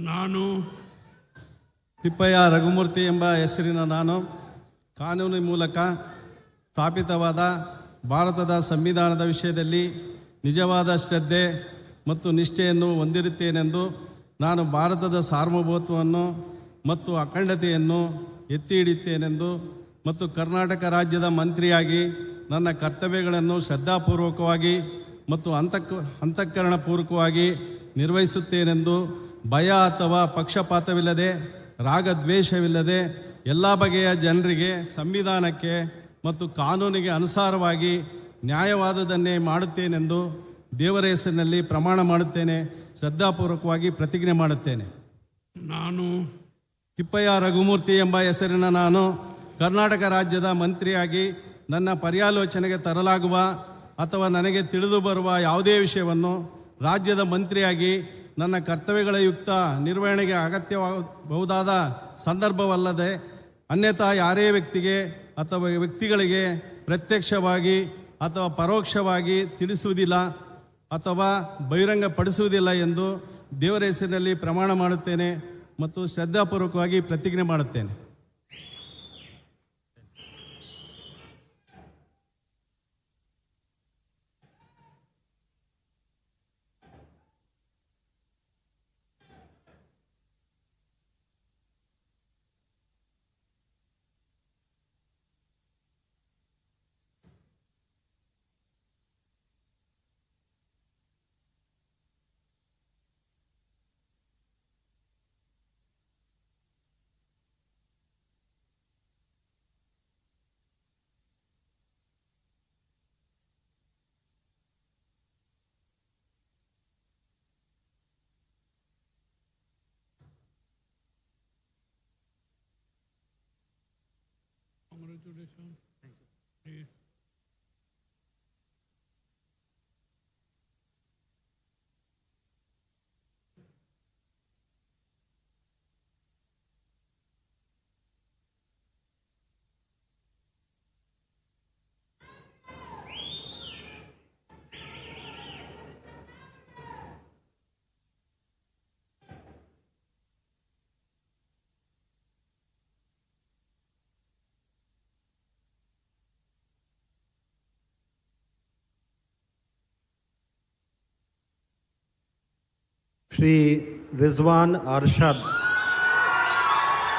ನಾನು ತಿಪ್ಪಯ್ಯ ರಘುಮೂರ್ತಿ ಎಂಬ ಹೆಸರಿನ ನಾನು ಕಾನೂನಿನ ಮೂಲಕ ಸ್ಥಾಪಿತವಾದ ಭಾರತದ ಸಂವಿಧಾನದ ವಿಷಯದಲ್ಲಿ ನಿಜವಾದ ಶ್ರದ್ಧೆ ಮತ್ತು ನಿಷ್ಠೆಯನ್ನು ಹೊಂದಿರುತ್ತೇನೆಂದು ನಾನು ಭಾರತದ ಸಾರ್ವಭೌಮತ್ವವನ್ನು ಮತ್ತು ಅಖಂಡತೆಯನ್ನು ಎತ್ತಿ ಹಿಡಿಯುತ್ತೇನೆಂದು ಮತ್ತು ಕರ್ನಾಟಕ ರಾಜ್ಯದ ಮಂತ್ರಿಯಾಗಿ ನನ್ನ ಕರ್ತವ್ಯಗಳನ್ನು ಶ್ರದ್ಧಾಪೂರ್ವಕವಾಗಿ ಮತ್ತು ಅಂತಃಕರಣಪೂರ್ವಕವಾಗಿ ನಿರ್ವಹಿಸುತ್ತೇನೆಂದು ಭಯ ಅಥವಾ ಪಕ್ಷಪಾತವಿಲ್ಲದೆ ರಾಗದ್ವೇಷವಿಲ್ಲದೆ ಎಲ್ಲ ಬಗೆಯ ಜನರಿಗೆ ಸಂವಿಧಾನಕ್ಕೆ ಮತ್ತು ಕಾನೂನಿಗೆ ಅನುಸಾರವಾಗಿ ನ್ಯಾಯವಾದದನ್ನೇ ಮಾಡುತ್ತೇನೆಂದು ದೇವರ ಹೆಸರಿನಲ್ಲಿ ಪ್ರಮಾಣ ಮಾಡುತ್ತೇನೆ, ಶ್ರದ್ಧಾಪೂರ್ವಕವಾಗಿ ಪ್ರತಿಜ್ಞೆ ಮಾಡುತ್ತೇನೆ. ನಾನು ತಿಪ್ಪಯ್ಯ ರಘುಮೂರ್ತಿ ಎಂಬ ಹೆಸರಿನ ನಾನು ಕರ್ನಾಟಕ ರಾಜ್ಯದ ಮಂತ್ರಿಯಾಗಿ ನನ್ನ ಪರ್ಯಾಲೋಚನೆಗೆ ತರಲಾಗುವ ಅಥವಾ ನನಗೆ ತಿಳಿದು ಬರುವ ಯಾವುದೇ ವಿಷಯವನ್ನು ರಾಜ್ಯದ ಮಂತ್ರಿಯಾಗಿ ನನ್ನ ಕರ್ತವ್ಯಗಳ ಯುಕ್ತ ನಿರ್ವಹಣೆಗೆ ಅಗತ್ಯವಾಗಬಹುದಾದ ಸಂದರ್ಭವಲ್ಲದೆ ಅನ್ಯಥಾ ಯಾರೇ ವ್ಯಕ್ತಿಗೆ ಅಥವಾ ವ್ಯಕ್ತಿಗಳಿಗೆ ಪ್ರತ್ಯಕ್ಷವಾಗಿ ಅಥವಾ ಪರೋಕ್ಷವಾಗಿ ತಿಳಿಸುವುದಿಲ್ಲ ಅಥವಾ ಬಹಿರಂಗಪಡಿಸುವುದಿಲ್ಲ ಎಂದು ದೇವರ ಹೆಸರಿನಲ್ಲಿ ಪ್ರಮಾಣ ಮಾಡುತ್ತೇನೆ ಮತ್ತು ಶ್ರದ್ಧಾಪೂರ್ವಕವಾಗಿ ಪ್ರತಿಜ್ಞೆ ಮಾಡುತ್ತೇನೆ. Congratulations. Thank you. Please. Shri Rizwan Arshad